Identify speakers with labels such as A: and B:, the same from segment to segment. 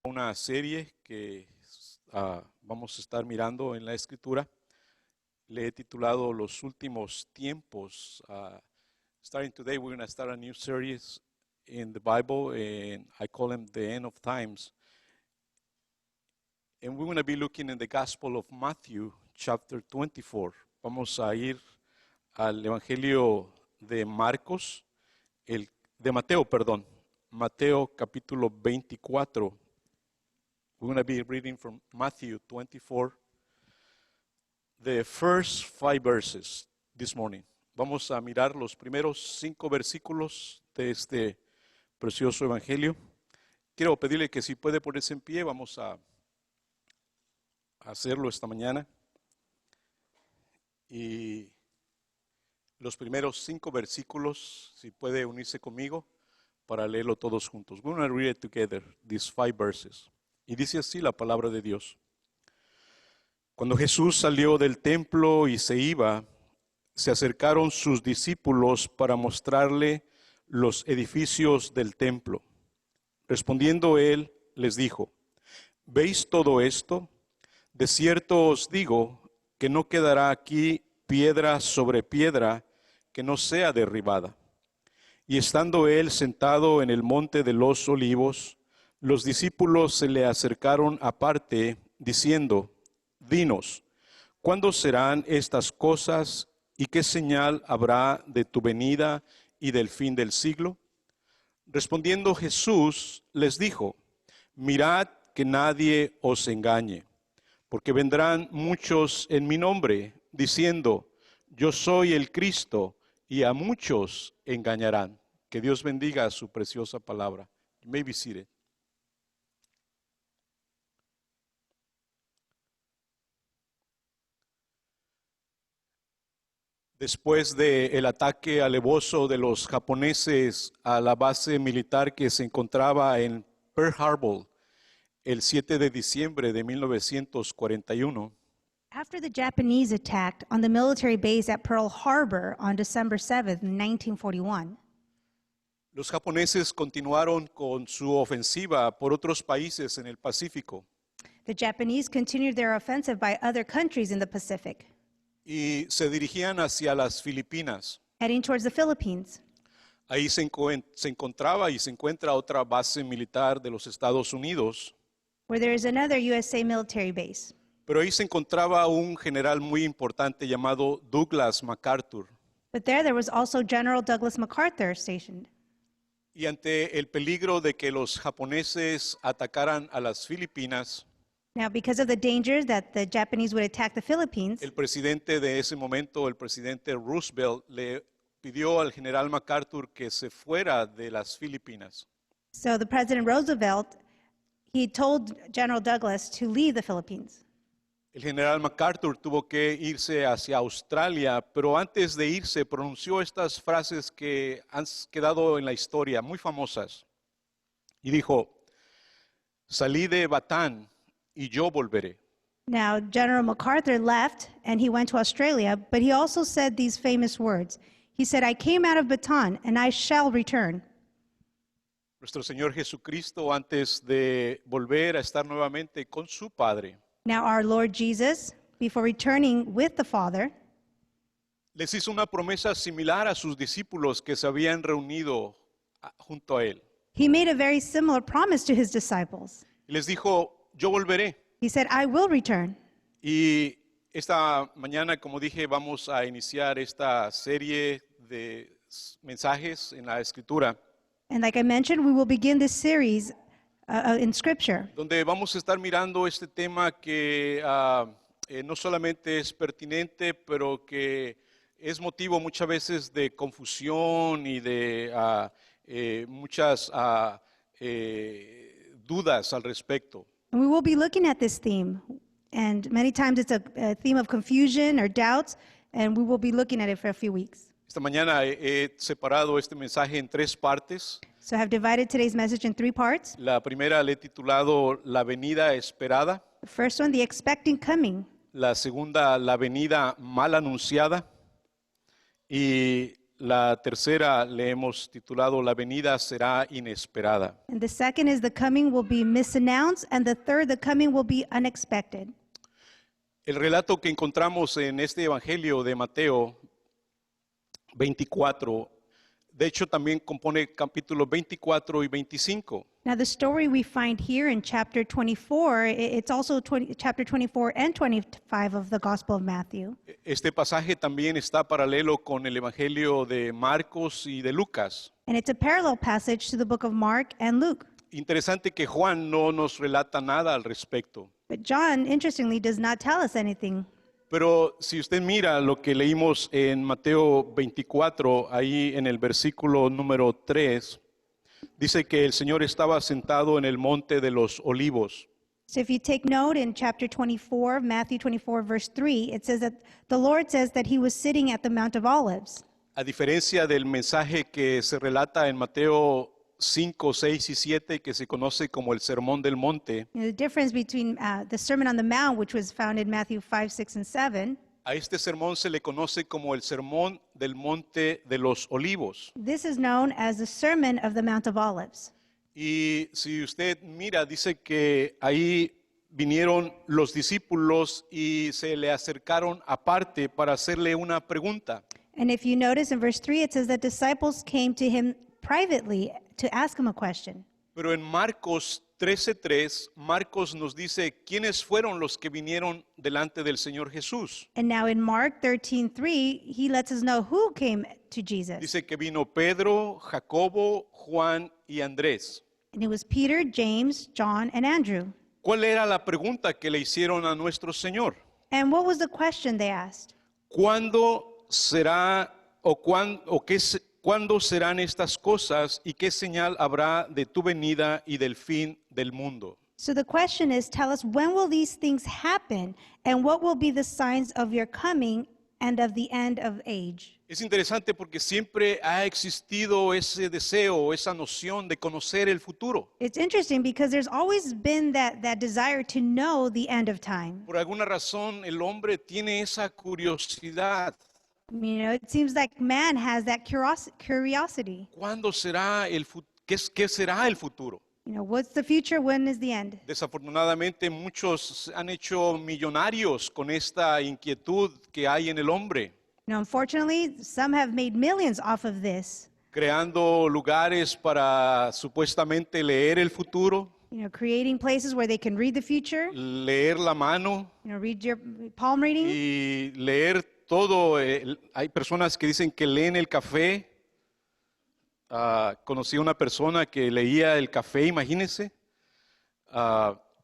A: Una serie que vamos a estar mirando en la Escritura. Le he titulado Los Últimos Tiempos. Starting today, we're going to start a new series in the Bible, and I call them the End of Times. And we're going to be looking in the Gospel of Matthew, chapter 24. Vamos a ir al Evangelio de Marcos, Mateo capítulo 24. We're going to be reading from Matthew 24, the first 5 verses this morning. Vamos a mirar los primeros 5 versículos de este precioso evangelio. Quiero pedirle que si puede ponerse en pie, vamos a hacerlo esta mañana. Y los primeros 5 versículos, si puede unirse conmigo para leerlo todos juntos. We're going to read it together, these 5 verses. Y dice así la palabra de Dios. Cuando Jesús salió del templo y se iba, se acercaron sus discípulos para mostrarle los edificios del templo. Respondiendo él, les dijo: ¿Veis todo esto? De cierto os digo que no quedará aquí piedra sobre piedra que no sea derribada. Y estando él sentado en el monte de los Olivos, los discípulos se le acercaron aparte, diciendo: Dinos, ¿cuándo serán estas cosas y qué señal habrá de tu venida y del fin del siglo? Respondiendo Jesús les dijo: Mirad que nadie os engañe, porque vendrán muchos en mi nombre, diciendo: Yo soy el Cristo, y a muchos engañarán. Que Dios bendiga su preciosa palabra. You may be seated. Después del ataque alevoso de los japoneses a la base militar que se encontraba en Pearl Harbor el 7 de diciembre de 1941,
B: After the Japanese attacked on the military base at Pearl Harbor on December 7, 1941,
A: los japoneses continuaron con su ofensiva por otros países en el Pacífico
B: the Japanese continued their offensive by other countries in the Pacific,
A: y se dirigían hacia las Filipinas.
B: heading towards the Philippines.
A: Ahí se encontraba y se encuentra otra base militar de los Estados Unidos,
B: Where there is another USA military base.
A: pero ahí se encontraba un general muy importante llamado Douglas MacArthur.
B: But there was also General Douglas MacArthur stationed.
A: Y ante el peligro de que los japoneses atacaran a las Filipinas,
B: Now, because of the danger that the Japanese would attack the Philippines,
A: el presidente de ese momento, el presidente Roosevelt, le pidió al general MacArthur que se fuera de las Filipinas.
B: so the President Roosevelt, he told General Douglas to leave the Philippines.
A: El general MacArthur tuvo que irse hacia Australia, pero antes de irse pronunció estas frases que han quedado en la historia, muy famosas. Y dijo: salí de Batán y yo volveré.
B: Now, General MacArthur left and he went to Australia, but he also said these famous words. He said, I came out of Bataan and I shall return.
A: Nuestro Señor Jesucristo, antes de volver a estar nuevamente con su Padre,
B: Now, our Lord Jesus, before returning with the Father,
A: les hizo una promesa similar a sus discípulos que se habían reunido junto a Él.
B: he made a very similar promise to his disciples.
A: Y les dijo: yo volveré.
B: He said, I will return.
A: Y esta mañana, como dije, vamos a iniciar esta serie de mensajes en la Escritura,
B: And like I mentioned, we will begin this series in Scripture,
A: donde vamos a estar mirando este tema que no solamente es pertinente, pero que es motivo muchas veces de confusión y de muchas dudas al respecto.
B: and we will be looking at this theme. And many times it's a theme of confusion or doubts, and we will be looking at it for a few weeks.
A: Esta mañana he separado este mensaje en 3 partes.
B: So I have divided today's message in 3 parts.
A: La primera le he titulado La venida esperada.
B: The first one, the expecting coming.
A: La segunda, La venida mal anunciada. Y la tercera le hemos titulado La venida será inesperada.
B: And the second is the coming will be misannounced, and the third, the coming will be unexpected.
A: El relato que encontramos en este Evangelio de Mateo 24, de hecho también compone capítulos 24 y 25.
B: Now, the story we find here in chapter 24, it's also chapter 24 and 25 of the Gospel of Matthew.
A: Este pasaje también está paralelo con el Evangelio de Marcos y de Lucas.
B: And it's a parallel passage to the book of Mark and Luke.
A: Interesante que Juan no nos relata nada al respecto.
B: But John, interestingly, does not tell us anything.
A: Pero si usted mira lo que leímos en Mateo 24, ahí en el versículo número 3, dice que el Señor estaba sentado en el monte de los olivos.
B: So if you take note in chapter 24, Matthew 24, verse 3, it says that the Lord says that he was sitting at the Mount of Olives.
A: A diferencia del mensaje que se relata en Mateo 5, 6 y 7, que se conoce como el Sermón del Monte,
B: You know, the difference between the Sermon on the Mount, which was found in Matthew 5, 6, and 7,
A: a este sermón se le conoce como el Sermón del Monte de los Olivos.
B: this is known as the Sermon of the Mount of Olives.
A: Y si usted mira, dice que ahí vinieron los discípulos y se le acercaron aparte para hacerle una pregunta.
B: And if you notice in verse 3, it says that disciples came to him privately to ask him a question.
A: Pero en Marcos 13:3, Marcos nos dice quiénes fueron los que vinieron delante del Señor Jesús.
B: And now in Mark 13:3, he lets us know who came to Jesus.
A: Dice que vino Pedro, Jacobo, Juan y Andrés.
B: And it was Peter, James, John, and Andrew.
A: ¿Cuál era la pregunta que le hicieron a nuestro Señor?
B: And what was the question they asked?
A: ¿Cuándo será cuándo serán estas cosas y qué señal habrá de tu venida y del fin del mundo?
B: So the question is, tell us, when will these things happen, and what will be the signs of your coming and of the end of age?
A: Es interesante porque siempre ha existido ese deseo, esa noción de conocer el futuro.
B: It's interesting because there's always been that desire to know the end of time.
A: Por alguna razón el hombre tiene esa curiosidad.
B: You know, it seems like man has that curiosity.
A: ¿Cuándo será qué será el futuro?
B: You know, what's the future? When is the end?
A: Desafortunadamente muchos han hecho millonarios con esta inquietud que hay en el hombre,
B: You know, unfortunately, some have made millions off of this.
A: creando lugares para supuestamente leer el futuro,
B: You know, creating places where they can read the future.
A: leer la mano
B: You know, read your palm reading.
A: y leer todo. Hay personas que dicen que leen el café. Conocí a una persona que leía el café, imagínense.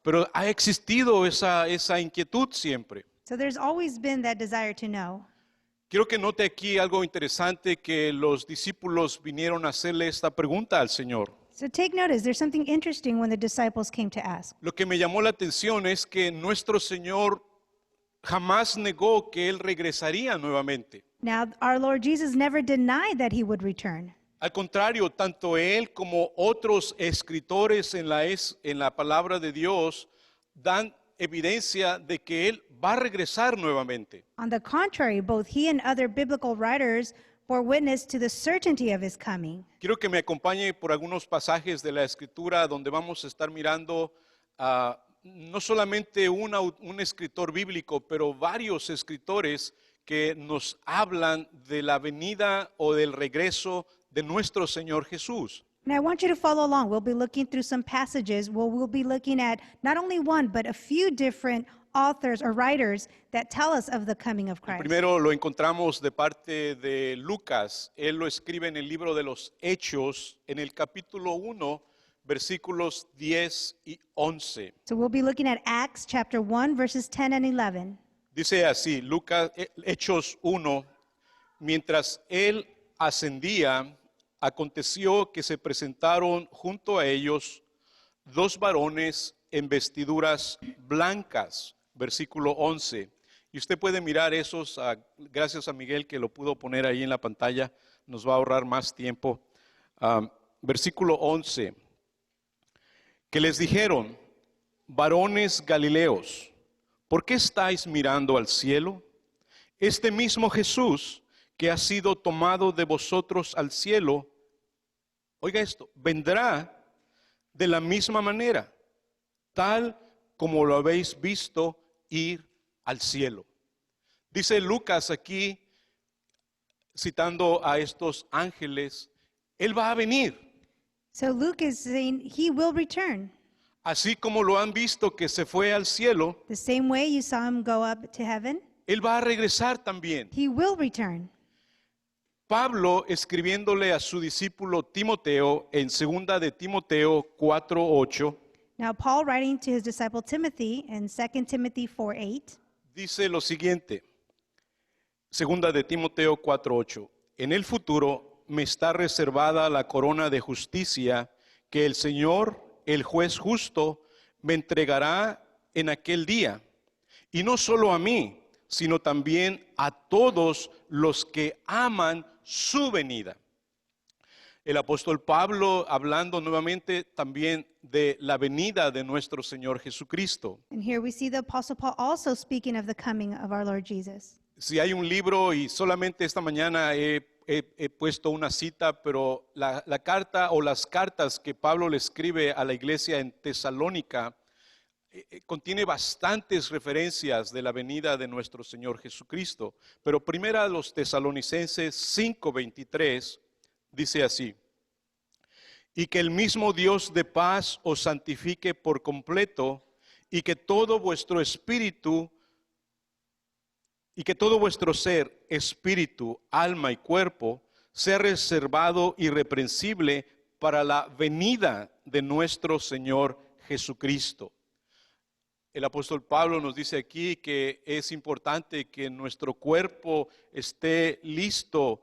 A: Pero ha existido esa inquietud siempre.
B: So there's always been that desire to know.
A: Quiero que note aquí algo interesante, que los discípulos vinieron a hacerle esta pregunta al Señor.
B: So take notice, there's something interesting when the disciples came to ask.
A: Lo que me llamó la atención es que nuestro Señor jamás negó que Él regresaría nuevamente.
B: Now, our Lord Jesus never denied that he would return.
A: Al contrario, tanto Él como otros escritores en la palabra de Dios dan evidencia de que Él va a regresar nuevamente.
B: On the contrary, both he and other biblical writers bore witness to the certainty of his coming.
A: Quiero que me acompañe por algunos pasajes de la Escritura donde vamos a estar mirando no solamente un escritor bíblico, pero varios escritores que nos hablan de la venida o del regreso de nuestro Señor Jesús.
B: And I want you to follow along. We'll be looking through some passages where we'll be looking at not only one, but a few different authors or writers that tell us of the coming of Christ.
A: Primero lo encontramos de parte de Lucas. Él lo escribe en el libro de los Hechos, en el capítulo 1, versículos 10 y 11.
B: So we'll be looking at Acts chapter 1, verses 10 and 11.
A: Dice así, Hechos 1, mientras él ascendía, aconteció que se presentaron junto a ellos dos varones en vestiduras blancas, versículo 11. Y usted puede mirar esos, gracias a Miguel que lo pudo poner ahí en la pantalla, nos va a ahorrar más tiempo. Versículo 11, que les dijeron, varones galileos, ¿por qué estáis mirando al cielo? Este mismo Jesús que ha sido tomado de vosotros al cielo, oiga esto, vendrá de la misma manera, tal como lo habéis visto ir al cielo. Dice Lucas aquí, citando a estos ángeles, Él va a venir,
B: So Luke is saying he will return.
A: así como lo han visto que se fue al cielo,
B: The same way you saw him go up to heaven,
A: Él va a regresar también.
B: he will return.
A: Pablo, escribiéndole a su discípulo Timoteo en 2 de Timoteo 4:8,
B: Now Paul writing to his disciple Timothy in 2 Timothy 4:8,
A: dice lo siguiente, 2 de Timoteo 4:8, en el futuro me está reservada la corona de justicia que el Señor, el juez justo, me entregará en aquel día, y no solo a mí, sino también a todos los que aman su venida. El apóstol Pablo hablando nuevamente también de la venida de nuestro Señor Jesucristo.
B: and here we see the Apostle Paul also speaking of the coming of our Lord Jesus.
A: Si hay un libro, y solamente esta mañana he puesto una cita, pero la carta o las cartas que Pablo le escribe a la iglesia en Tesalónica contiene bastantes referencias de la venida de nuestro Señor Jesucristo. Pero primera a los Tesalonicenses 5:23 dice así: y que el mismo Dios de paz os santifique por completo, y que todo vuestro espíritu y que todo vuestro ser, espíritu, alma y cuerpo sea reservado irreprensible para la venida de nuestro Señor Jesucristo. El apóstol Pablo nos dice aquí que es importante que nuestro cuerpo esté listo,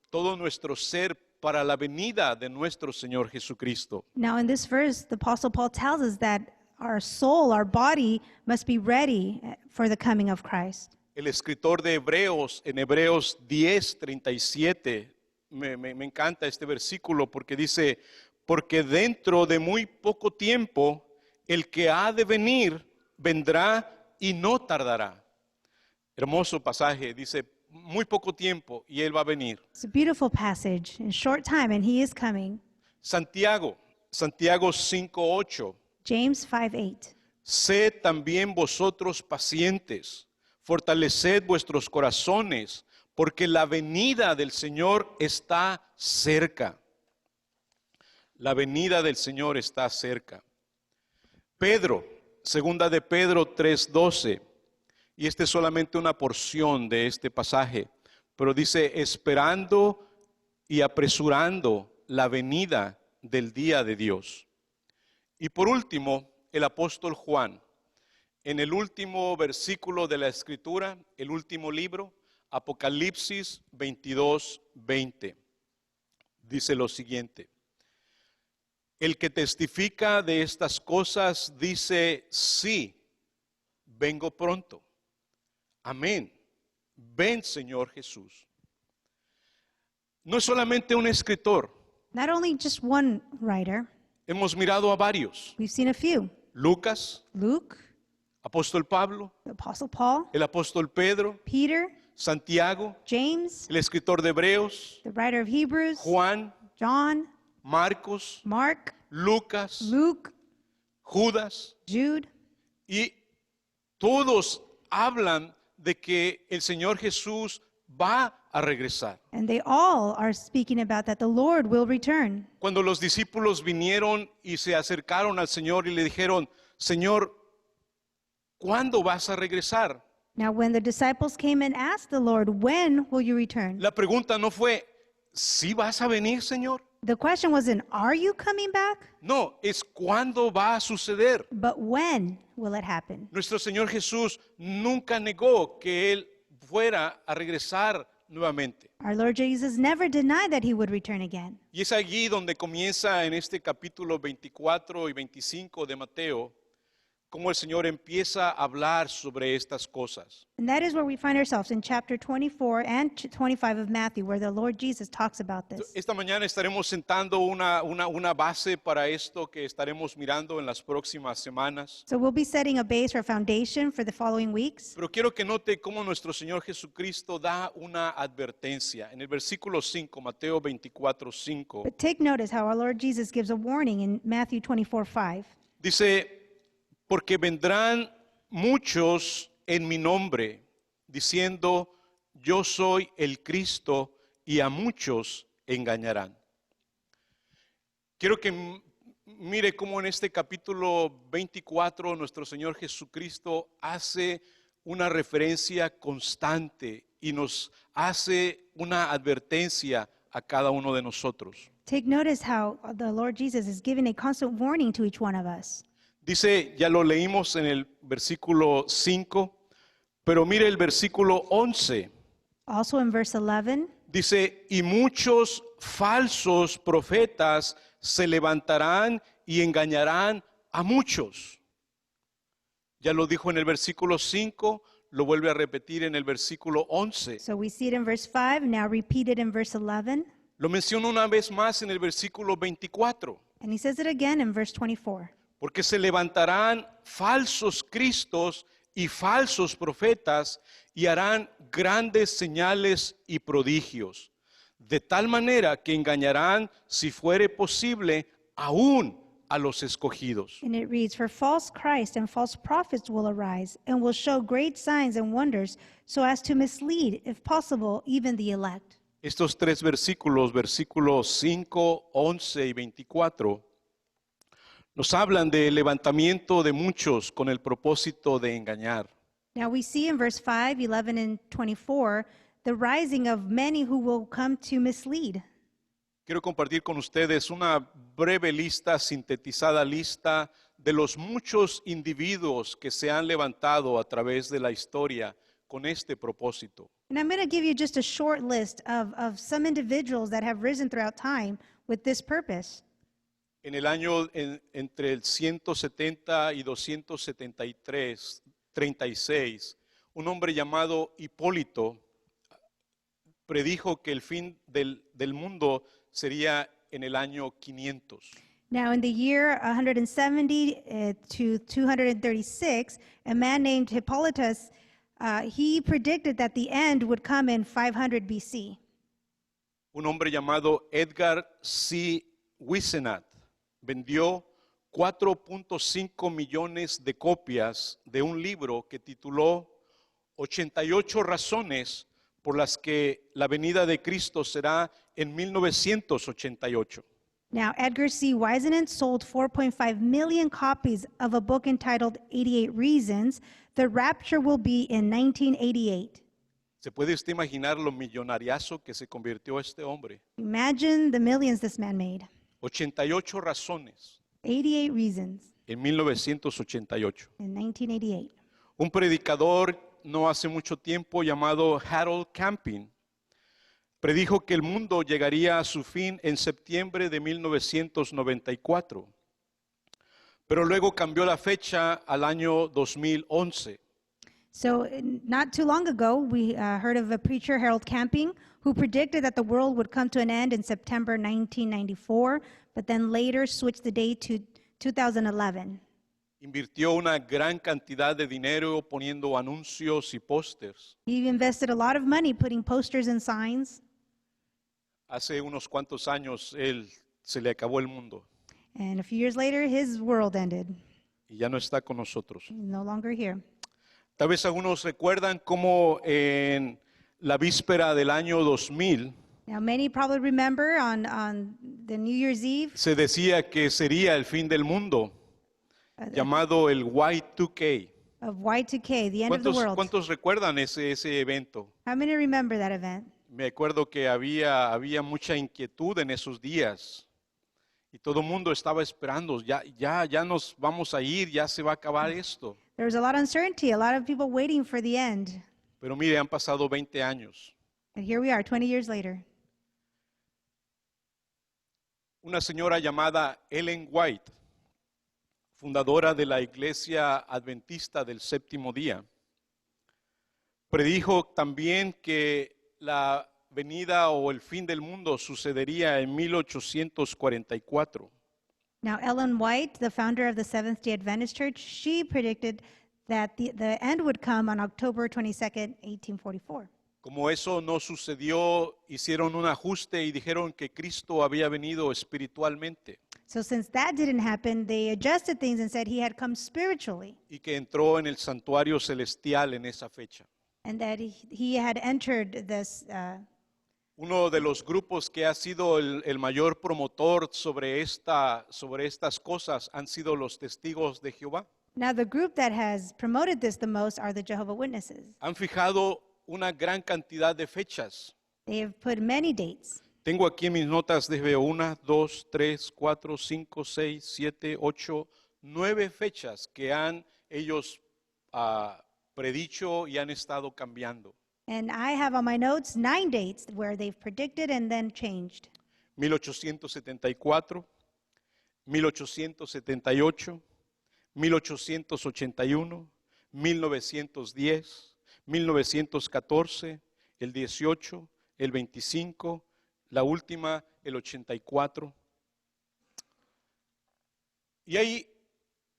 A: todo nuestro ser, para la venida de nuestro Señor Jesucristo.
B: Now in this verse, the Apostle Paul tells us that our soul, our body must be ready for the coming of Christ.
A: El escritor de Hebreos, en Hebreos 10:37, me encanta este versículo porque dice, porque dentro de muy poco tiempo el que ha de venir vendrá y no tardará. Hermoso pasaje, dice, muy poco tiempo y Él va a venir.
B: It's a beautiful passage in short time, and he is coming.
A: Santiago 5:8,
B: James 5:8.
A: sed también vosotros pacientes, fortaleced vuestros corazones, porque la venida del Señor está cerca. La venida del Señor está cerca. Pedro, 2 de Pedro 3:12, y esta es solamente una porción de este pasaje, pero dice, esperando y apresurando la venida del día de Dios. Y por último, el apóstol Juan, en el último versículo de la Escritura, el último libro, Apocalipsis 22:20, dice lo siguiente: el que testifica de estas cosas dice, sí, vengo pronto. Amén. Ven, Señor Jesús. No es solamente un escritor,
B: Not only just one writer,
A: hemos mirado a varios.
B: we've seen a few.
A: Lucas,
B: Luke,
A: apóstol Pablo,
B: the Apostle Paul,
A: el apóstol Pedro,
B: Peter,
A: Santiago,
B: James,
A: el escritor de Hebreos,
B: the writer of Hebrews,
A: Juan,
B: John,
A: Marcos,
B: Mark,
A: Lucas,
B: Luke,
A: Judas,
B: Jude,
A: y todos hablan de que el Señor Jesús va a regresar.
B: and they all are speaking about that the Lord will return.
A: Cuando los discípulos vinieron y se acercaron al Señor y le dijeron, Señor, ¿cuándo vas a regresar?
B: Now, when the disciples came and asked the Lord, when will you return?
A: La pregunta no fue, ¿sí vas a venir, Señor?
B: The question wasn't, are you coming back?
A: No, es ¿cuándo va a suceder?
B: But when will it happen?
A: Nuestro Señor Jesús nunca negó que Él fuera a regresar nuevamente.
B: Our Lord Jesus never denied that he would return again.
A: Y es allí donde comienza en este capítulo 24 y 25 de Mateo, cómo el Señor empieza a hablar sobre estas cosas.
B: And that is where we find ourselves in chapter 24 and 25 of Matthew, where the Lord Jesus talks about this.
A: Esta mañana estaremos sentando una base para esto que estaremos mirando en las próximas semanas.
B: So we'll be setting a base or foundation for the following weeks.
A: Pero quiero que note cómo nuestro Señor Jesucristo da una advertencia. En el versículo 5, Mateo 24, 5,
B: But take notice how our Lord Jesus gives a warning in Matthew 24:5.
A: dice, porque vendrán muchos en mi nombre, diciendo, yo soy el Cristo, y a muchos engañarán. Quiero que mire cómo en este capítulo 24 nuestro Señor Jesucristo hace una referencia constante y nos hace una advertencia a cada uno de nosotros.
B: Take notice how the Lord Jesus is giving a constant warning to each one of us.
A: Dice, ya lo leímos en el versículo 5, pero mire el versículo 11.
B: Also in verse 11,
A: Dice, y muchos falsos profetas se levantarán y engañarán a muchos. Ya lo dijo en el versículo 5, lo vuelve a repetir en el versículo 11.
B: so we see it in verse 5, now repeated in verse 11,
A: Lo menciona una vez más en el versículo 24.
B: and he says it again in verse 24.
A: Porque se levantarán falsos cristos y falsos profetas y harán grandes señales y prodigios, de tal manera que engañarán, si fuere posible, aún a los escogidos.
B: And it reads, for false Christ and false prophets will arise and will show great signs and wonders so as to mislead, if possible, even the elect.
A: Estos tres versículos, versículos 5, 11 y 24, nos hablan del levantamiento de muchos con el propósito de engañar.
B: Now we see in verse 5, 11, and 24 the rising of many who will come to mislead.
A: Quiero compartir con ustedes una breve lista, sintetizada lista de los muchos individuos que se han levantado a través de la historia con este propósito.
B: And I'm going to give you just a short list of some individuals that have risen throughout time with this purpose.
A: En el año entre el 170 y 273, 36, un hombre llamado Hipólito predijo que el fin del mundo sería en el año 500.
B: Now, in the year 170 to 236, a man named Hippolytus, he predicted that the end would come in 500 BC.
A: Un hombre llamado Edgar C. Whisenant vendió 4.5 millones de copias de un libro que tituló 88 razones por las que la venida de Cristo será en 1988.
B: Now, Edgar C. Whisenant sold 4.5 million copies of a book entitled 88 Reasons the Rapture Will Be in 1988.
A: ¿Se puede usted imaginar lo millonariazo que se convirtió este hombre?
B: Imagine the millions this man made.
A: 88 razones
B: 88 Reasons
A: en 1988.
B: in 1988.
A: Un predicador no hace mucho tiempo llamado Harold Camping predijo que el mundo llegaría a su fin en septiembre de 1994, pero luego cambió la fecha al año 2011.
B: So, not too long ago, we heard of a preacher, Harold Camping, who predicted that the world would come to an end in September 1994, but then later switched the date to 2011.
A: Invirtió una gran cantidad de dinero poniendo anuncios y pósters.
B: He invested a lot of money putting posters and signs,
A: Hace unos cuantos años se le acabó el mundo
B: and a few years later, his world ended.
A: y ya no está con nosotros.
B: He's no longer here.
A: Tal vez algunos recuerdan cómo en la víspera del año 2000
B: Now, many probably remember on the New Year's Eve,
A: se decía que sería el fin del mundo, llamado el Y2K.
B: of Y2K, the end of the world.
A: ¿Cuántos recuerdan ese evento?
B: How many remember that event?
A: Me acuerdo que había mucha inquietud en esos días y todo el mundo estaba esperando, ya nos vamos a ir, ya se va a acabar esto.
B: There was a lot of uncertainty, a lot of people waiting for the end.
A: Pero mire, han pasado 20 años.
B: And here we are, 20 years later.
A: Una señora llamada Ellen White fundadora de la Iglesia Adventista del Séptimo Día, predijo también que la venida o el fin del mundo sucedería en 1844.
B: Now, Ellen White, the founder of the Seventh-day Adventist Church, she predicted that the end would come on October 22nd, 1844.
A: Como eso no sucedió, hicieron un ajuste y dijeron que Cristo había venido espiritualmente
B: So since that didn't happen, they adjusted things and said he had come spiritually
A: y que entró en el santuario celestial en esa fecha.
B: and that he had entered this.
A: Uno de los grupos que ha sido el mayor promotor sobre estas cosas han sido los testigos de Jehová.
B: Now, the group that has promoted this the most are the Jehovah Witnesses.
A: Han fijado una gran cantidad de fechas.
B: They have put many dates.
A: Tengo aquí en mis notas, veo 1, 2, 3, 4, 5, 6, 7, 8, 9 fechas que han ellos predicho y han estado cambiando.
B: And I have on my notes 9 dates where they've predicted and then changed.
A: 1874, 1878, 1881, 1910, 1914, el 18, el 25, la última, el 84. Y hay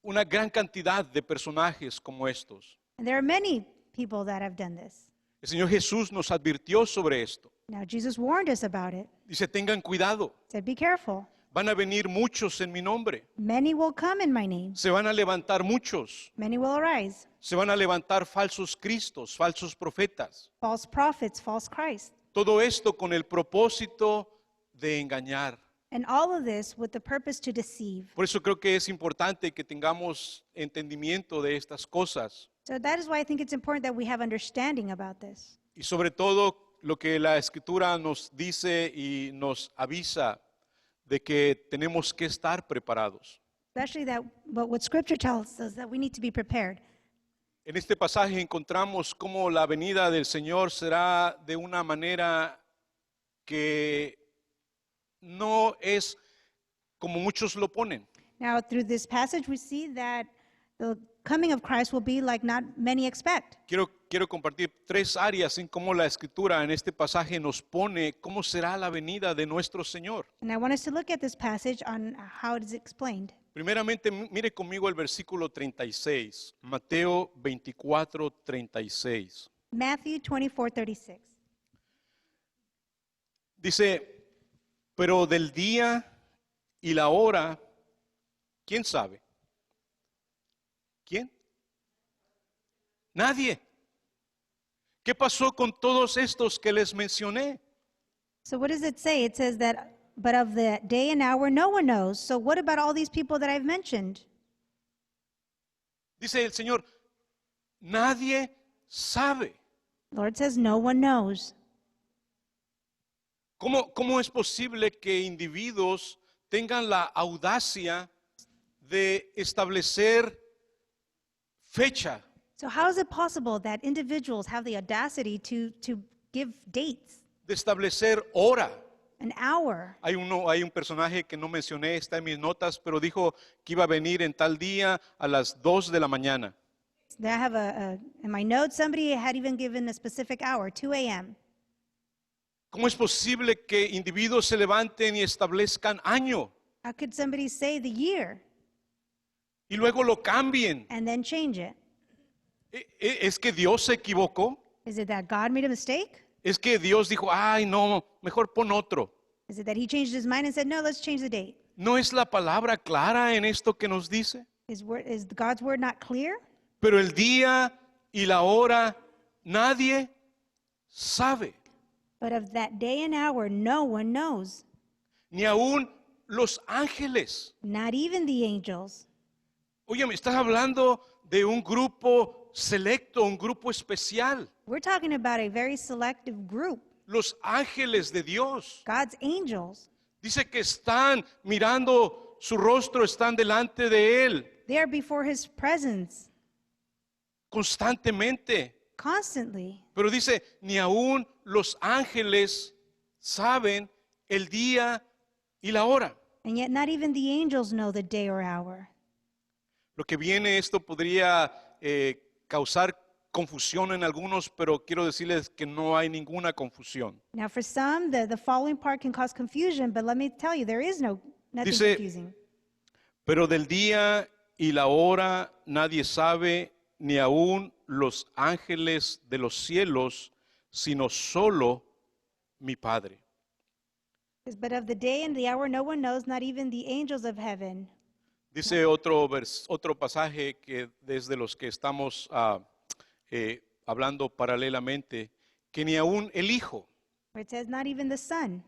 A: una gran cantidad de personajes como estos.
B: And there are many people that have done this.
A: El Señor Jesús nos advirtió sobre esto.
B: Now, Jesus warned us about it.
A: Dice, tengan cuidado,
B: He said, be careful.
A: van a venir muchos en mi nombre.
B: Many will come in my name.
A: Se van a levantar muchos.
B: Many will arise.
A: Se van a levantar falsos cristos, falsos profetas.
B: False prophets, false Christ.
A: Todo esto con el propósito de engañar.
B: And all of this with the purpose to deceive.
A: Por eso creo que es importante que tengamos entendimiento de estas cosas.
B: So that is why I think it's important that we have understanding about this.
A: Y sobre todo lo que la Escritura nos dice y nos avisa de que tenemos que estar preparados.
B: Especially that what Scripture tells us, that we need to be prepared.
A: En este pasaje encontramos cómo la venida del Señor será de una manera que no es como muchos lo ponen.
B: Now, through this passage, we see that the coming of Christ will be like not many expect.
A: Quiero compartir 3 áreas en cómo la Escritura en este pasaje nos pone cómo será la venida de nuestro Señor.
B: And I want us to look at this passage on how it is explained.
A: Primeramente, mire conmigo el versículo 36, Mateo 24, 36.
B: Matthew 24:36.
A: Dice, pero del día y la hora, ¿quién sabe? ¿Quién? Nadie. ¿Qué pasó con todos estos que les mencioné?
B: So what does it say? It says that, but of the day and hour no one knows. So what about all these people that I've mentioned?
A: Dice el Señor, nadie sabe.
B: Lord says no one knows.
A: ¿Cómo es posible que individuos tengan la audacia de establecer fecha?
B: So how is it possible that individuals have the audacity to give dates,
A: De establecer hora.
B: an hour?
A: Hay un personaje que no mencioné, está en mis notas, pero dijo que iba a venir en tal día a las 2 de la mañana.
B: I have in my notes, somebody had even given a specific hour, 2 a.m.
A: ¿Cómo es posible que individuos se levanten y establezcan año
B: How could somebody say the year
A: y luego lo cambien?
B: and then change it?
A: ¿Es que Dios se equivocó?
B: Is it that God made a mistake?
A: ¿Es que Dios dijo, ay no, mejor pon otro?
B: Is it that he changed his mind and said, no, let's change the date?
A: ¿No es la palabra clara en esto que nos dice?
B: Is God's word not clear?
A: Pero el día y la hora nadie sabe,
B: But of that day and hour, no one knows,
A: ni aún los ángeles.
B: not even the angels.
A: Oye, me estás hablando de un grupo selecto, un grupo especial,
B: We're talking about a very selective group,
A: los ángeles de Dios.
B: God's angels.
A: Dice que están mirando su rostro, están delante de Él
B: They are before his presence
A: constantemente.
B: constantly.
A: Pero dice, ni aún los ángeles saben el día y la hora.
B: And yet not even the angels know the day or hour.
A: Lo que viene, esto podría causar confusión en algunos, pero quiero decirles que no hay ninguna confusión.
B: Now, for some, the following part can cause confusion, but let me tell you, there is nothing
A: Dice,
B: confusing.
A: pero del día y la hora nadie sabe, ni aun los ángeles de los cielos, sino solo mi Padre.
B: But of the day and the hour no one knows, not even the angels of heaven.
A: Dice otro pasaje que desde los que estamos hablando paralelamente, que ni aun el Hijo.
B: Where it says, not even the Son.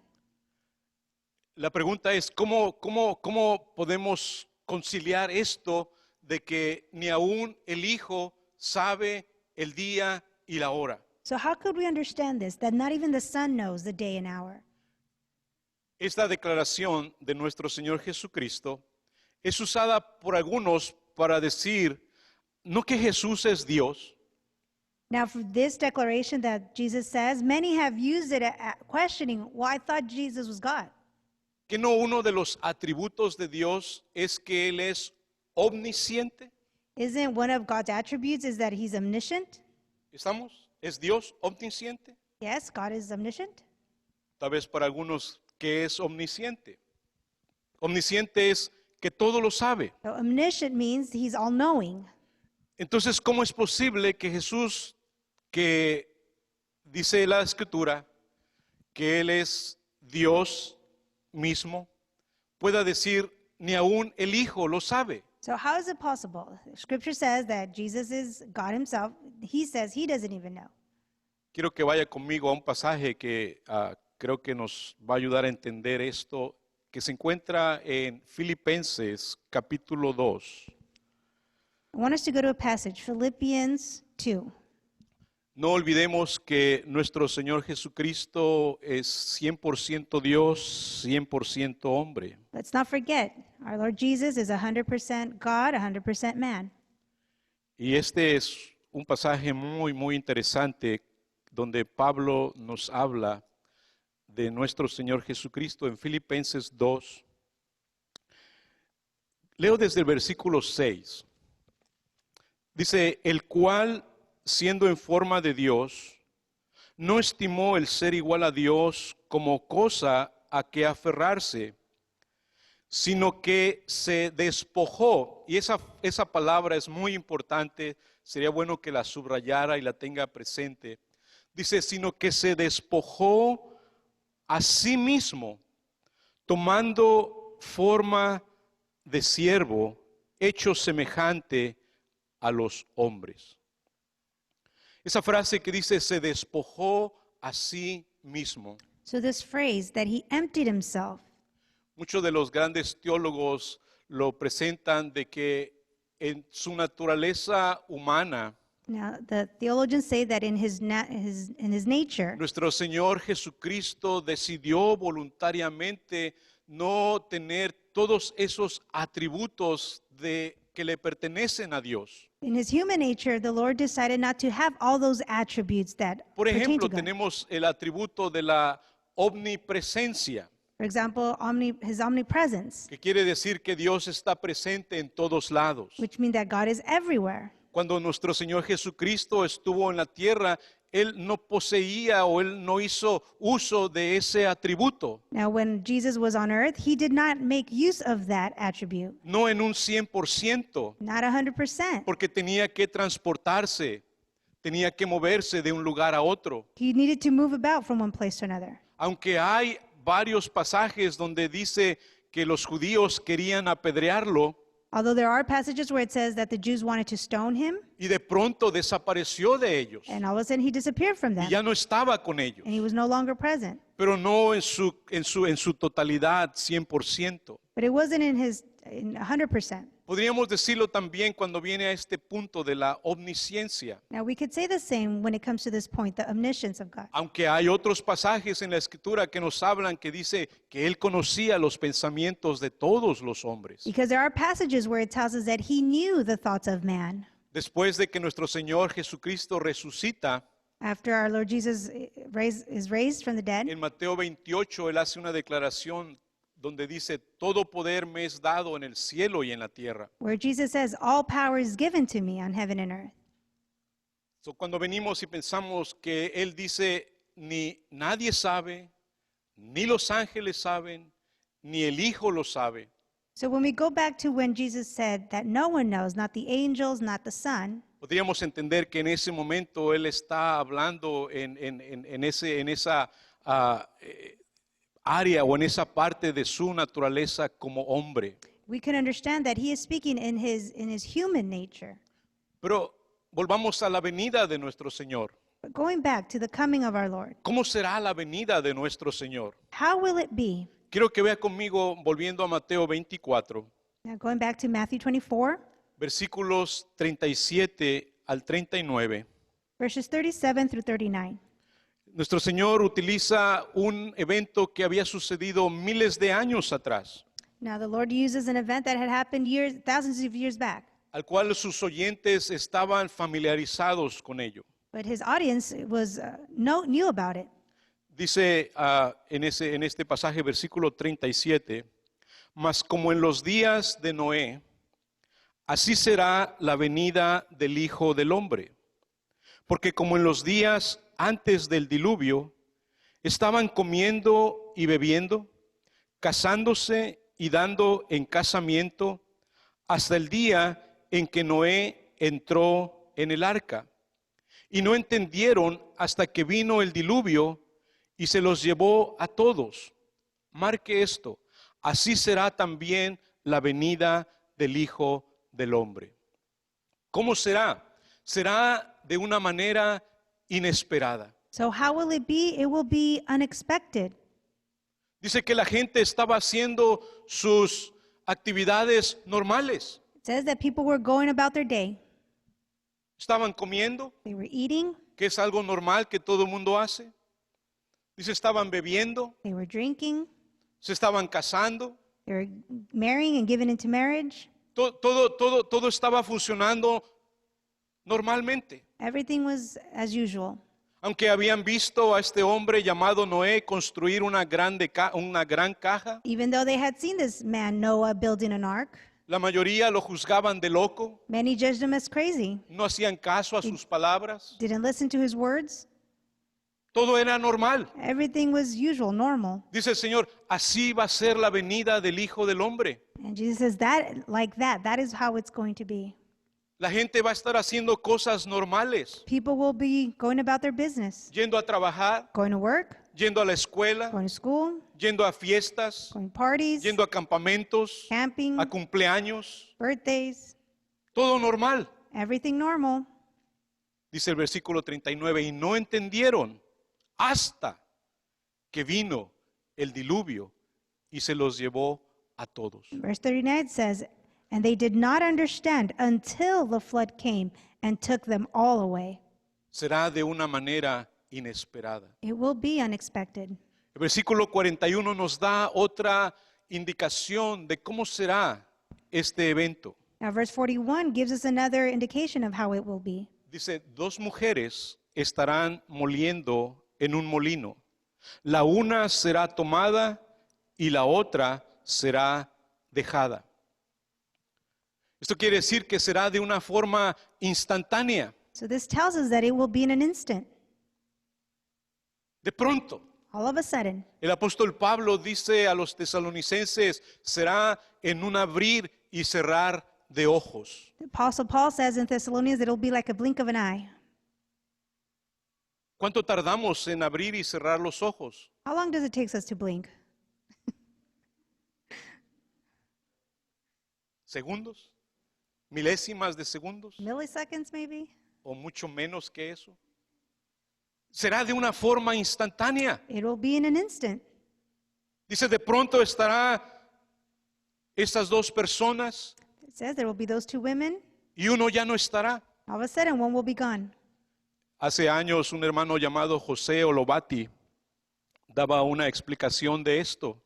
A: La pregunta es, ¿cómo podemos conciliar esto de que ni aun el Hijo sabe el día y la hora?
B: So how could we understand this, that not even the Son knows the day and hour?
A: Esta declaración de nuestro Señor Jesucristo es usada por algunos para decir, no que Jesús es Dios,
B: Now, for this declaration that Jesus says, many have used it questioning, well, I thought Jesus was God.
A: que no uno de los atributos de Dios es que Él es omnisciente.
B: Isn't one of God's attributes is that he's omniscient?
A: ¿Estamos? ¿Es Dios omnisciente?
B: Yes, God is omniscient.
A: Tal vez para algunos, ¿qué es omnisciente? Omnisciente es que todo lo sabe.
B: So omniscient means he's all-knowing.
A: Entonces, ¿cómo es posible que Jesús, que dice la Escritura, que Él es Dios mismo, pueda decir, ni aún el Hijo lo sabe?
B: So how is it possible? Scripture says that Jesus is God himself. He says he doesn't even know.
A: Quiero que vaya conmigo a un pasaje que creo que nos va a ayudar a entender esto, que se encuentra en Filipenses capítulo 2.
B: I want us to go to a passage, Philippians 2.
A: No olvidemos que nuestro Señor Jesucristo es 100% Dios, 100% hombre.
B: Let's not forget, our Lord Jesus is 100% God, 100% man.
A: Y este es un pasaje muy, muy interesante donde Pablo nos habla de nuestro Señor Jesucristo en Filipenses 2. Leo desde el versículo 6. Dice, el cual, siendo en forma de Dios, no estimó el ser igual a Dios como cosa a que aferrarse, sino que se despojó. Y esa palabra es muy importante, sería bueno que la subrayara y la tenga presente. Dice, sino que se despojó a sí mismo, tomando forma de siervo, hecho semejante a los hombres. Esa frase que dice, se despojó a sí mismo.
B: So this phrase that he emptied himself,
A: Muchos de los grandes teólogos lo presentan de que en su naturaleza humana,
B: now the theologians say that in his nature,
A: nuestro Señor Jesucristo decidió voluntariamente no tener todos esos atributos que le pertenecen a Dios.
B: in his human nature, the Lord decided not to have all those attributes that
A: Por
B: pertain to
A: ejemplo,
B: God.
A: tenemos el atributo de la omnipresencia,
B: For example, his omnipresence,
A: que quiere decir que Dios está presente en todos lados.
B: which means that God is everywhere.
A: Cuando nuestro Señor Jesucristo estuvo en la tierra, Él no poseía o Él no hizo uso de ese atributo,
B: Now, when Jesus was on earth, he did not make use of that attribute,
A: no en un 100%,
B: not 100%.
A: porque tenía que transportarse, tenía que moverse de un lugar a otro.
B: He needed to move about from one place to another.
A: Aunque hay varios pasajes donde dice que los judíos querían apedrearlo
B: Although there are passages where it says that the Jews wanted to stone him,
A: y de pronto desapareció de ellos
B: and all of a sudden he disappeared from
A: y
B: them,
A: ya no estaba con ellos,
B: and he was no longer present.
A: pero no en su totalidad 100%.
B: But it wasn't in 100%.
A: Podríamos decirlo también cuando viene a este punto de la omnisciencia,
B: Now, we could say the same when it comes to this point, the omniscience of God.
A: aunque hay otros pasajes en la Escritura que nos hablan que dice que Él conocía los pensamientos de todos los hombres.
B: Because there are passages where it tells us that he knew the thoughts of man.
A: Después de que nuestro Señor Jesucristo resucita,
B: After our Lord Jesus is raised from the dead,
A: en Mateo 28 Él hace una declaración donde dice, todo poder me es dado en el cielo y en la tierra.
B: where Jesus says, all power is given to me on heaven and earth.
A: So, cuando venimos y pensamos que Él dice, ni nadie sabe, ni los ángeles saben, ni el Hijo lo sabe,
B: So when we go back to when Jesus said that no one knows, not the angels, not the Son,
A: podríamos entender que en ese momento Él está hablando en esa área o en esa parte de su naturaleza como hombre.
B: we can understand that he is speaking in his human nature.
A: Pero volvamos a la venida de nuestro Señor.
B: But going back to the coming of our Lord,
A: ¿Cómo será la venida de nuestro Señor?
B: how will it be?
A: Quiero que vea conmigo, volviendo a Mateo 24,
B: Now going back to Matthew 24,
A: versículos 37 al 39.
B: verses 37 through 39.
A: Nuestro Señor utiliza un evento que había sucedido miles de años atrás,
B: Now the Lord uses an event that had happened thousands of years back,
A: al cual sus oyentes estaban familiarizados con ello.
B: but his audience knew about it.
A: Dice en este pasaje, versículo 37, mas como en los días de Noé, así será la venida del Hijo del Hombre. Porque como en los días antes del diluvio, estaban comiendo y bebiendo, casándose y dando en casamiento, hasta el día en que Noé entró en el arca. Y no entendieron hasta que vino el diluvio y se los llevó a todos. Marque esto, así será también la venida del Hijo del Hombre. ¿Cómo será? Será de una manera inesperada.
B: So how will it be? It will be unexpected.
A: Dice que la gente estaba haciendo sus actividades normales.
B: It says that people were going about their day.
A: Estaban comiendo,
B: They were eating,
A: que es algo normal que todo el mundo hace. Dice, estaban bebiendo,
B: they were drinking,
A: se estaban casando.
B: they were marrying and giving into marriage.
A: Todo estaba funcionando normalmente.
B: Everything was as usual.
A: Aunque habían visto a este hombre llamado Noé construir una gran caja,
B: Even though they had seen this man, Noah, building an ark,
A: la mayoría lo juzgaban de loco,
B: many judged him as crazy,
A: no hacían caso a sus palabras.
B: didn't listen to his words.
A: Todo era normal.
B: Everything was usual, normal.
A: Dice el Señor, así va a ser la venida del Hijo del Hombre.
B: And Jesus says that is how it's going to be.
A: La gente va a estar haciendo cosas normales,
B: People will be going about their business,
A: yendo a trabajar,
B: going to work,
A: yendo a la escuela,
B: going to school,
A: yendo a fiestas,
B: going to parties,
A: yendo a campamentos,
B: camping,
A: a cumpleaños,
B: birthdays,
A: todo normal.
B: everything normal.
A: Dice el versículo 39, y no entendieron hasta que vino el diluvio y se los llevó a todos.
B: Verse 39 says, and they did not understand until the flood came and took them all away.
A: Será de una manera inesperada.
B: It will be unexpected.
A: El versículo 41 nos da otra indicación de cómo será este evento.
B: Now, verse 41 gives us another indication of how it will be.
A: Dice, dos mujeres estarán moliendo en un molino. La una será tomada y la otra será dejada. Esto quiere decir que será de una forma instantánea,
B: So this tells us that it will be in an instant,
A: de pronto.
B: all of a sudden.
A: El apóstol Pablo dice a los tesalonicenses, será en un abrir y cerrar de ojos.
B: The Apostle Paul says in Thessalonians that it will be like a blink of an eye.
A: ¿Cuánto tardamos en abrir y cerrar los ojos?
B: How long does it take us to blink?
A: ¿Segundos? ¿Milésimas de segundos?
B: Milliseconds, maybe?
A: ¿O mucho menos que eso? Será de una forma instantánea.
B: It will be in an instant.
A: Dice, de pronto estará estas dos personas
B: It says there will be those two women.
A: y uno ya no estará.
B: All of a sudden, one will be gone.
A: Hace años un hermano llamado José Olobati daba una explicación de esto.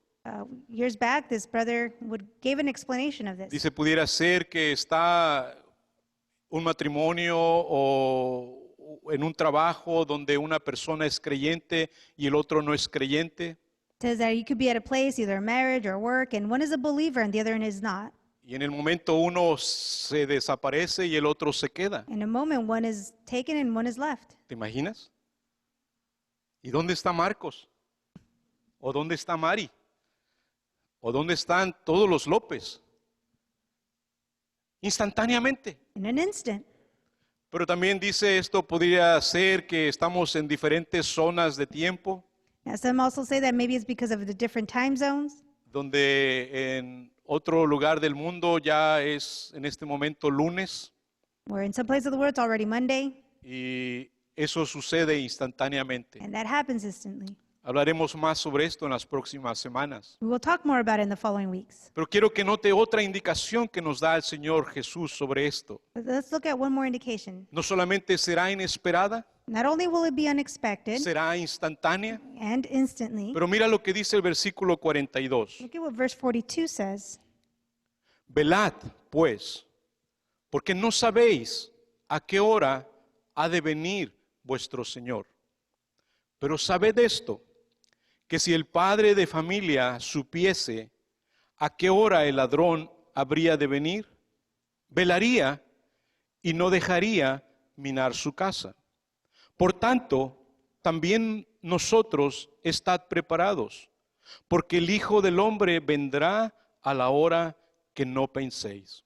B: Years back, this brother gave an explanation of this.
A: Dice, pudiera ser que está un matrimonio o en un trabajo donde una persona es creyente y el otro no es creyente.
B: says that you could be at a place, either a marriage or work, and one is a believer and the other one is not.
A: Y en el momento uno se desaparece y el otro se queda.
B: In a moment, one is taken and one is left.
A: ¿Te imaginas? ¿Y dónde está Marcos? ¿O dónde está Mari? ¿O dónde están todos los López? Instantáneamente.
B: In an instant.
A: Pero también dice esto podría ser que estamos en diferentes zonas de tiempo,
B: Now, some also say that maybe it's because of the different time zones,
A: donde en otro lugar del mundo ya es en este momento lunes
B: where in some place of the world it's already Monday,
A: y eso sucede instantáneamente.
B: and that happens instantly.
A: Hablaremos más sobre esto en las próximas semanas.
B: We will talk more about it in the following weeks.
A: Pero quiero que note otra indicación que nos da el Señor Jesús sobre esto.
B: But let's look at one more indication.
A: No solamente será inesperada,
B: Not only will it be unexpected
A: será instantánea,
B: and instantly,
A: pero mira lo que dice el versículo 42.
B: look at what verse 42 says.
A: Velad, pues, porque no sabéis a qué hora ha de venir vuestro Señor. Pero sabed esto, que si el padre de familia supiese a qué hora el ladrón habría de venir, velaría y no dejaría minar su casa. Por tanto, también nosotros estad preparados, porque el Hijo del Hombre vendrá a la hora que no penséis.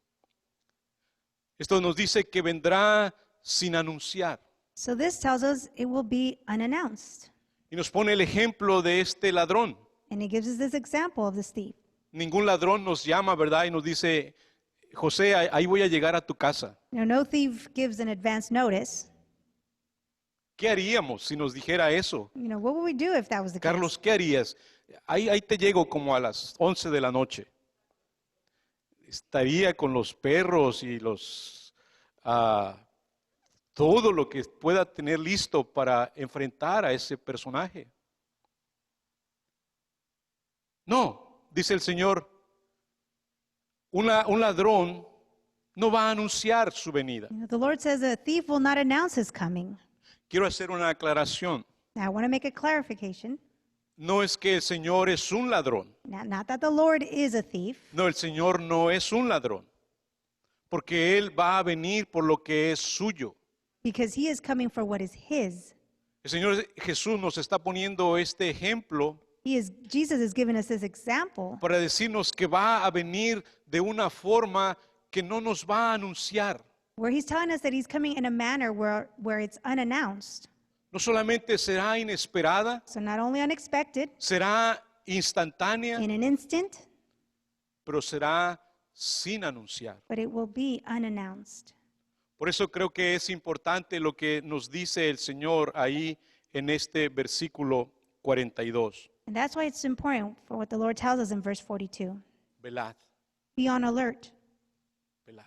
A: Esto nos dice que vendrá sin anunciar.
B: So this tells us it will be unannounced.
A: Y nos pone el ejemplo de este ladrón.
B: And it gives us this example of this thief.
A: Ningún ladrón nos llama, ¿verdad? Y nos dice, José, ahí voy a llegar a tu casa.
B: No thief gives an advance notice.
A: ¿Qué haríamos si nos dijera eso?
B: What would we do if that was the case?
A: Carlos, ¿qué harías? Ahí te llego como a las 11 de la noche. Estaría con los perros y todo lo que pueda tener listo para enfrentar a ese personaje. No, dice el Señor, un ladrón no va a anunciar su venida.
B: The Lord says a thief will not announce his coming.
A: Quiero hacer una aclaración.
B: Now, I want to make a clarification.
A: No es que el Señor es un ladrón.
B: Not that the Lord is a thief,
A: No, el Señor no es un ladrón. Porque Él va a venir por lo que es suyo.
B: because he is coming for what is his.
A: El Señor Jesús nos está poniendo este ejemplo
B: Jesus is giving us this example
A: para decirnos que va a venir de una forma que no nos va a anunciar.
B: where he's telling us that he's coming in a manner where it's unannounced.
A: No solamente será inesperada,
B: So not only unexpected,
A: será instantánea,
B: in an instant,
A: pero será sin anunciar.
B: but it will be unannounced.
A: Por eso creo que es importante lo que nos dice el Señor ahí en este versículo 42.
B: And that's why it's important for what the Lord tells us in verse 42.
A: Velad,
B: Be on alert.
A: velad.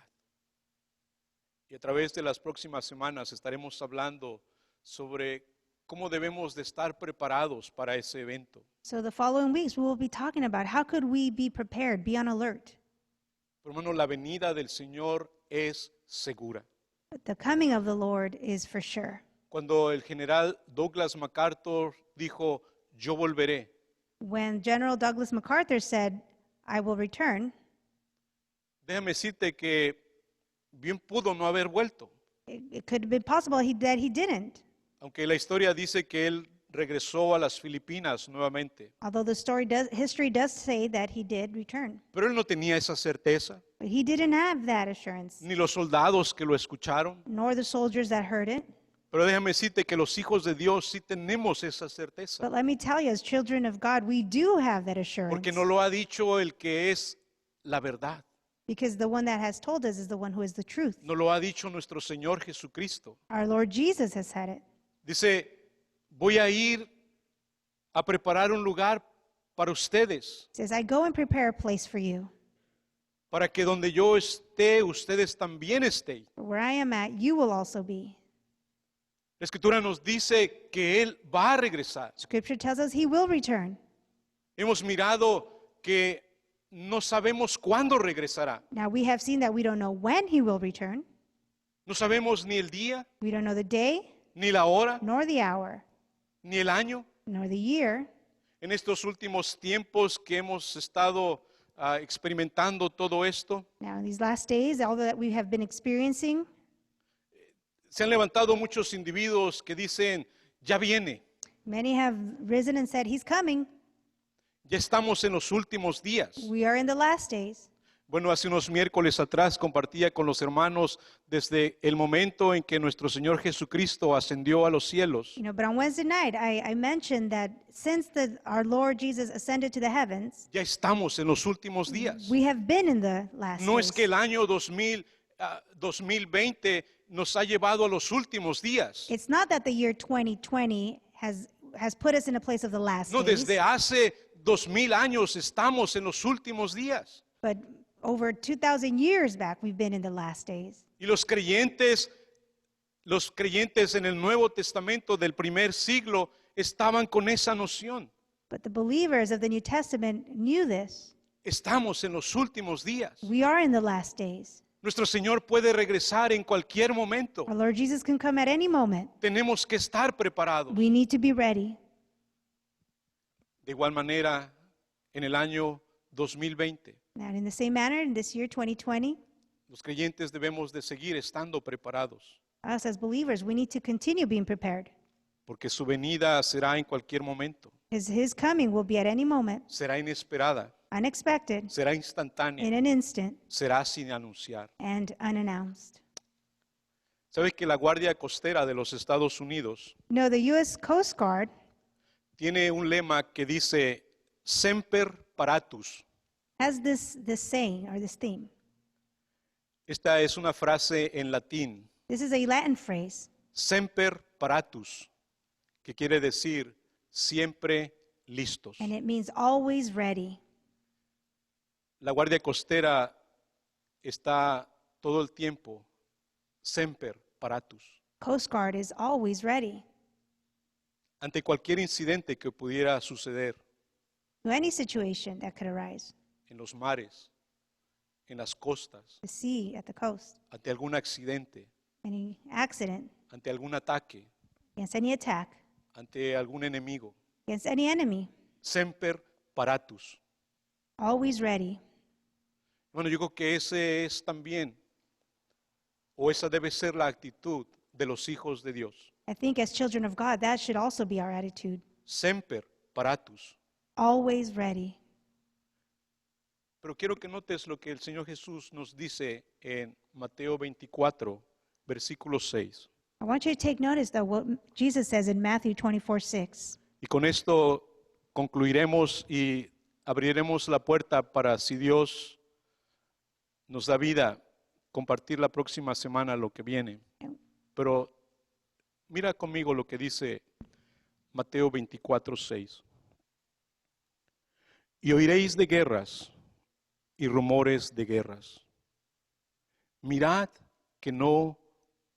A: Y a través de las próximas semanas estaremos hablando sobre cómo debemos de estar preparados para ese evento.
B: So the following weeks we will be talking about how could we be prepared, be on alert.
A: Por lo menos la venida del Señor es segura.
B: But the coming of the Lord is for sure.
A: Cuando el general Douglas MacArthur dijo, yo volveré,
B: When General Douglas MacArthur said, I will return,
A: déjame decirte que bien pudo no haber vuelto.
B: it could have been possible that he didn't.
A: Aunque la historia dice que él regresó a las Filipinas nuevamente.
B: Although history does say that he did return.
A: Pero él no tenía esa certeza,
B: But he didn't have that assurance,
A: ni los soldados que lo escucharon.
B: nor the soldiers that heard it.
A: Pero déjame decirte que los hijos de Dios sí tenemos esa certeza.
B: But let me tell you, as children of God, we do have that assurance.
A: Porque nos lo ha dicho el que es la verdad.
B: Because the one that has told us is the one who is the truth.
A: Nos lo ha dicho nuestro Señor Jesucristo.
B: Our Lord Jesus has said it.
A: Dice, voy a ir a preparar un lugar para ustedes,
B: He says, I go and prepare a place for you.
A: para que donde yo esté, ustedes también estén.
B: Where I am at, you will also be.
A: La Escritura nos dice que Él va a regresar.
B: Scripture tells us he will return.
A: Hemos mirado que no sabemos cuándo regresará.
B: Now we have seen that we don't know when he will return.
A: No sabemos ni el día,
B: We don't know the day,
A: ni la hora,
B: nor the hour,
A: ni el año,
B: nor the year,
A: en estos últimos tiempos que hemos estado experimentando todo esto,
B: Now, in these last days, all that we have been experiencing,
A: se han levantado muchos individuos que dicen, ya viene,
B: many have risen and said, He's coming.
A: ya estamos en los últimos días.
B: We are in the last days.
A: Bueno, hace unos miércoles atrás compartía con los hermanos desde el momento en que nuestro Señor Jesucristo ascendió a los cielos.
B: But on Wednesday night, I mentioned that since our Lord Jesus ascended to the heavens,
A: Ya estamos en los últimos días.
B: we have been in the last
A: No es
B: days.
A: que el año 2020 nos ha llevado a los últimos días.
B: It's not that the year 2020 has put us in a place of the last
A: No,
B: days,
A: desde hace 2000 años estamos en los últimos días.
B: but over 2,000 years back, we've been in the last days.
A: Y los creyentes en el Nuevo Testamento del primer siglo estaban con esa noción.
B: But the believers of the New Testament knew this.
A: Estamos en los últimos días.
B: We are in the last days.
A: Nuestro Señor puede regresar en cualquier momento.
B: Our Lord Jesus can come at any moment.
A: Tenemos que estar preparados.
B: We need to be ready.
A: De igual manera, en el año 2020,
B: And in the same manner, in this year 2020,
A: los creyentes debemos de seguir estando preparados,
B: us as believers, we need to continue being prepared.
A: porque su venida será en cualquier momento,
B: His coming will be at any moment,
A: será inesperada,
B: unexpected,
A: será
B: in
A: instantánea,
B: an instant,
A: será sin anunciar.
B: and unannounced.
A: ¿Sabe que la Guardia Costera de los Estados Unidos
B: No, the U.S. Coast Guard
A: tiene un lema que dice Semper Paratus?
B: has this saying or this theme.
A: Esta es una frase en latín,
B: This is a Latin phrase,
A: Semper Paratus, que quiere decir siempre listos.
B: and it means always ready.
A: La Guardia Costera está todo el tiempo Semper Paratus.
B: Coast Guard is always ready
A: Ante cualquier incidente que pudiera suceder
B: to any situation that could arise,
A: en los mares, en las costas,
B: the sea, at the coast,
A: ante algún accidente,
B: any accident,
A: ante algún ataque,
B: against any attack,
A: ante algún enemigo.
B: against any enemy,
A: Semper Paratus.
B: always ready.
A: Bueno, yo creo que ese es también, o esa debe ser la actitud de los hijos de Dios.
B: I think as children of God, that should also be our attitude.
A: Semper Paratus.
B: Always ready.
A: Pero quiero que notes lo que el Señor Jesús nos dice en Mateo 24, versículo 6.
B: I want you to take notice, though, what Jesus says in Matthew 24:6.
A: Y con esto concluiremos y abriremos la puerta para, si Dios nos da vida, compartir la próxima semana lo que viene. Pero mira conmigo lo que dice Mateo 24, 6. Y oiréis de guerras y rumores de guerras. Mirad que no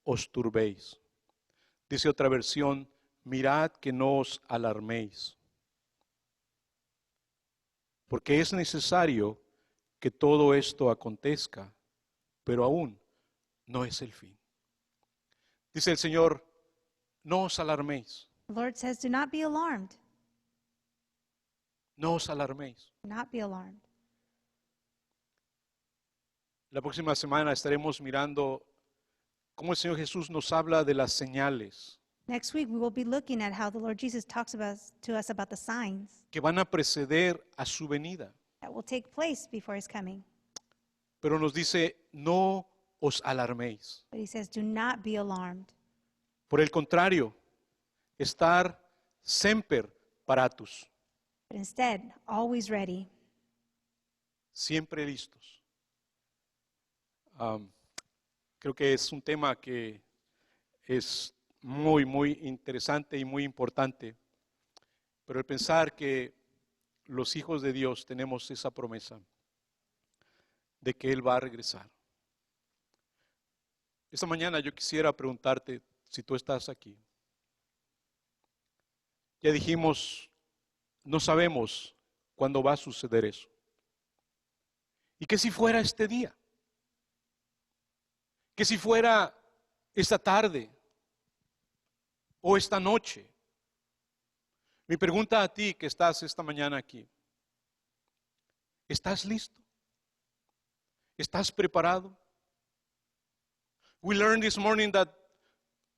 A: os turbéis. Dice otra versión, mirad que no os alarméis. Porque es necesario que todo esto acontezca, pero aún no es el fin. Dice el Señor, no os alarméis,
B: The Lord says, do not be alarmed.
A: no os alarméis.
B: Do not be alarmed.
A: La próxima semana estaremos mirando cómo el Señor Jesús nos habla de las señales
B: Next week, we will be looking at how the Lord Jesus talks to us about the signs
A: que van a preceder a su venida.
B: that will take place before His coming.
A: Pero nos dice, no os alarméis.
B: But He says, do not be alarmed.
A: Por el contrario, estar semper paratus,
B: But instead, always ready.
A: siempre listos. Creo que es un tema que es muy, muy interesante y muy importante. Pero el pensar que los hijos de Dios tenemos esa promesa de que Él va a regresar. Esta mañana yo quisiera preguntarte si tú estás aquí. Ya dijimos, no sabemos cuándo va a suceder eso. ¿Y qué si fuera este día? ¿Qué si fuera esta tarde o esta noche? Mi pregunta a ti que estás esta mañana aquí, ¿estás listo? ¿Estás preparado? We learned this morning that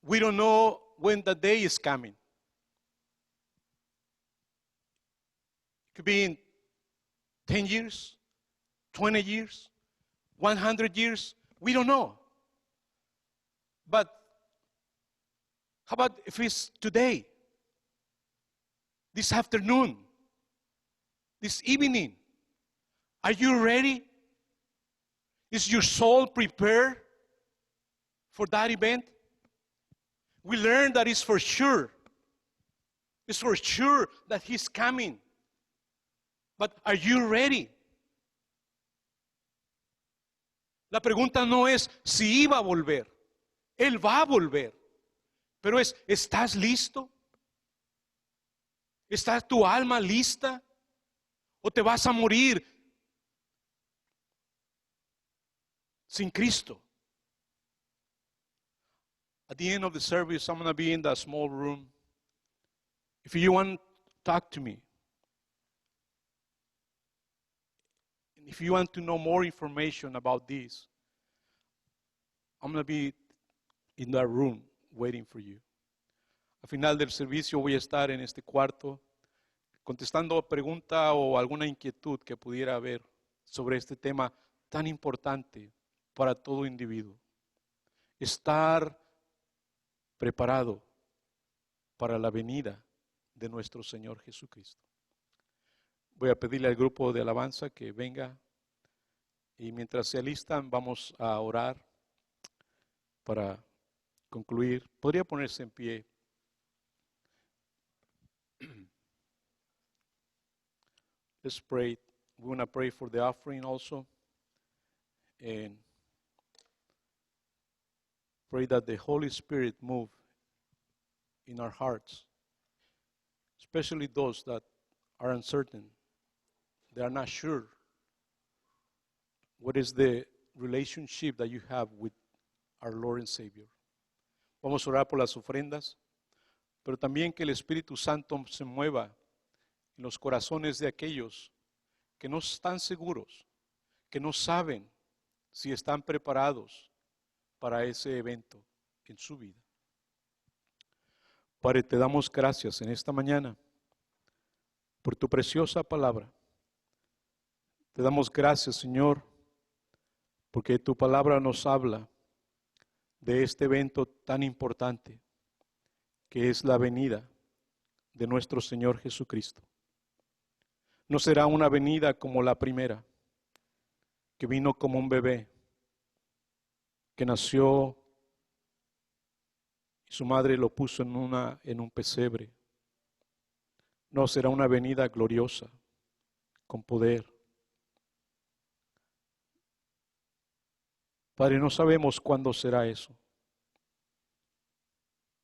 A: we don't know when the day is coming. It could be in 10 years, 20 years, 100 years. We don't know. But how about if it's today, this afternoon, this evening? Are you ready? Is your soul prepared for that event? We learned that it's for sure. It's for sure that He's coming. But are you ready? La pregunta no es si iba a volver. Él va a volver. Pero es, ¿estás listo? ¿Está tu alma lista? ¿O te vas a morir sin Cristo? At the end of the service, I'm going to be in that small room. If you want to talk to me, and if you want to know more information about this, I'm going to be in that room waiting for you. Al final del servicio voy a estar en este cuarto contestando pregunta o alguna inquietud que pudiera haber sobre este tema tan importante para todo individuo. Estar preparado para la venida de nuestro Señor Jesucristo. Voy a pedirle al grupo de alabanza que venga y mientras se alistan vamos a orar para concluir. Podría ponerse en pie. Let's pray. We want to pray for the offering also. And pray that the Holy Spirit move in our hearts, especially those that are uncertain. They are not sure what is the relationship that you have with our Lord and Savior. Vamos a orar por las ofrendas, pero también que el Espíritu Santo se mueva en los corazones de aquellos que no están seguros, que no saben si están preparados para ese evento en su vida. Padre, te damos gracias en esta mañana por tu preciosa palabra. Te damos gracias, Señor, porque tu palabra nos habla de este evento tan importante que es la venida de nuestro Señor Jesucristo. No será una venida como la primera, que vino como un bebé, que nació y su madre lo puso en un pesebre. No, será una venida gloriosa, con poder. Padre, no sabemos cuándo será eso.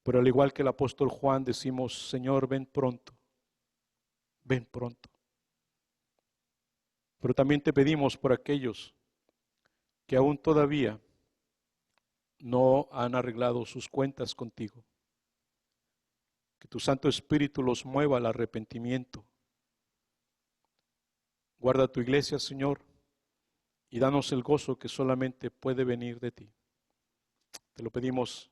A: Pero al igual que el apóstol Juan decimos, Señor, ven pronto, ven pronto. Pero también te pedimos por aquellos que aún todavía no han arreglado sus cuentas contigo. Que tu Santo Espíritu los mueva al arrepentimiento. Guarda tu iglesia, Señor, y danos el gozo que solamente puede venir de ti. Te lo pedimos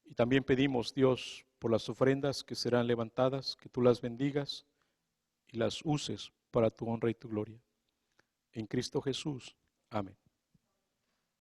A: y también pedimos, Dios, por las ofrendas que serán levantadas, que tú las bendigas y las uses para tu honra y tu gloria. En Cristo Jesús. Amén.